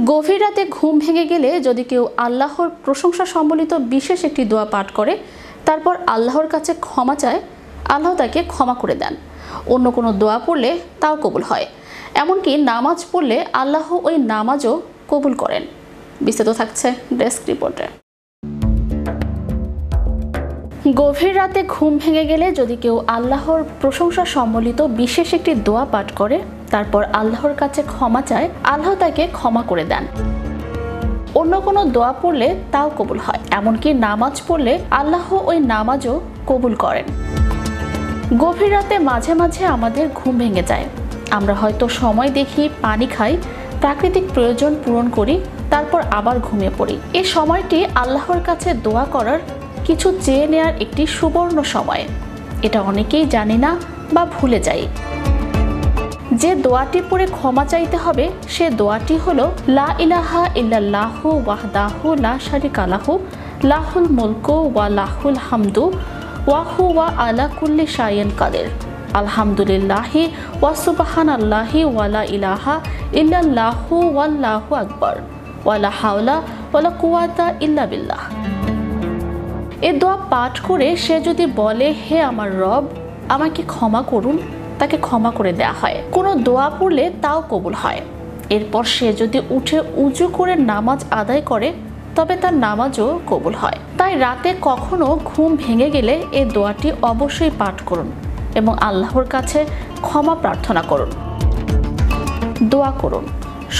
গভীর রাতে ঘুম ভেঙে গেলে যদি কেউ আল্লাহর প্রশংসা সম্বলিত বিশেষ একটি দোয়া পাঠ করে, তারপর আল্লাহর কাছে ক্ষমা চায়, আল্লাহ তাকে ক্ষমা করে দেন। অন্য কোনো দোয়া পড়লে তাও কবুল হয়। এমনকি নামাজ পড়লে আল্লাহ ওই নামাজও কবুল করেন। বিস্তারিত থাকছে ডেস্ক রিপোর্টে। গভীর রাতে ঘুম ভেঙে গেলে যদি কেউ আল্লাহর প্রশংসা সম্বলিত বিশেষ একটি দোয়া পাঠ করে, তারপর আল্লাহর কাছে ক্ষমা চায়, আল্লাহ তাকে ক্ষমা করে দেন। অন্য কোনো দোয়া পড়লে তাও কবুল হয়। এমনকি নামাজ পড়লে আল্লাহ ওই নামাজও কবুল করেন। গভীর রাতে মাঝে মাঝে আমাদের ঘুম ভেঙে যায়। আমরা হয়তো সময় দেখি, পানি খাই, প্রাকৃতিক প্রয়োজন পূরণ করি, তারপর আবার ঘুমিয়ে পড়ি। এই সময়টি আল্লাহর কাছে দোয়া করার, কিছু চেয়ে নেয়ার একটি সুবর্ণ সময়। এটা অনেকেই জানি না বা ভুলে যাই। যে দোয়াটি পড়ে ক্ষমা চাইতে হবে সে দোয়াটি হলো লা ইলাহা ইল্লাল্লাহু ওয়াহদাহু লা শারিকা লাহু লাহুল মুলকু ওয়া লাহুল হামদু ওয়া হুয়া আলা কুল্লি শাইইন কাদির আলহামদুলিল্লাহি ওয়া সুবহানাল্লাহি ওয়া লা ইলাহা ইল্লাল্লাহু ওয়াল্লাহু আকবার ওয়া লা হাওলা ওয়া লা কুওয়াতা ইল্লা বিল্লাহ। এই দোয়া পাঠ করে সে যদি বলে, হে আমার রব, আমাকে ক্ষমা করুন, তাকে ক্ষমা করে দেয়া হয়। কোনো দোয়া পড়লে তাও কবুল হয়। এরপর সে যদি উঠে উজু করে নামাজ আদায় করে, তবে তার নামাজও কবুল হয়। তাই রাতে কখনো ঘুম ভেঙে গেলে এই দোয়াটি অবশ্যই পাঠ করুন এবং আল্লাহর কাছে ক্ষমা প্রার্থনা করুন। দোয়া করুন,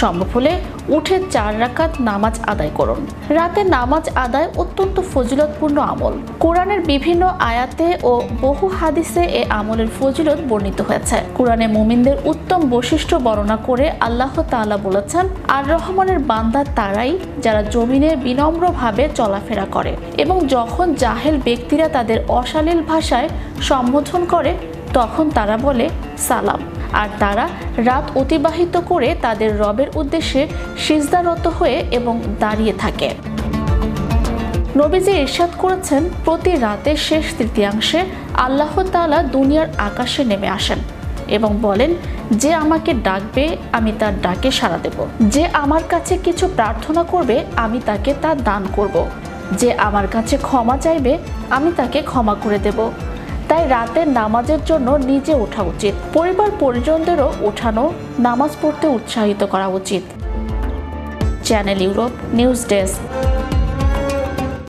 সম্ভব হলে উঠে 4 রাকাত নামাজ আদায় করুন। রাতে নামাজ আদায় অত্যন্ত ফজিলতপূর্ণ আমল। কোরআনের বিভিন্ন আয়াতে ও বহু হাদিসে এ আমলের ফজিলত বর্ণিত হয়েছে। কোরআনে মুমিনদের উত্তম বৈশিষ্ট্য বর্ণনা করে আল্লাহ তাআলা বলেছেন, আর রহমানের বান্দা তারাই যারা জমিনে বিনম্রভাবে চলাফেরা করে এবং যখন জাহেল ব্যক্তিরা তাদের অশালীল ভাষায় সম্বোধন করে তখন তারা বলে সালাম। আর তারা রাত অতিবাহিত করে তাদের রবের উদ্দেশ্যে সিজদারত হয়ে এবং দাঁড়িয়ে থাকে। নবীজি ইরশাদ করেছেন, প্রতি রাতের শেষ তৃতীয়াংশে আল্লাহ তাআলা দুনিয়ার আকাশে নেমে আসেন এবং বলেন, যে আমাকে ডাকবে আমি তার ডাকে সাড়া দেব। যে আমার কাছে কিছু প্রার্থনা করবে আমি তাকে তা দান করব। যে আমার কাছে ক্ষমা চাইবে আমি তাকে ক্ষমা করে দেব। তাই রাতের নামাজের জন্য নিজে ওঠা উচিত। পরিবার পরিজনদেরও ওঠানো, নামাজ পড়তে উৎসাহিত করা উচিত। Channel Europe news desk.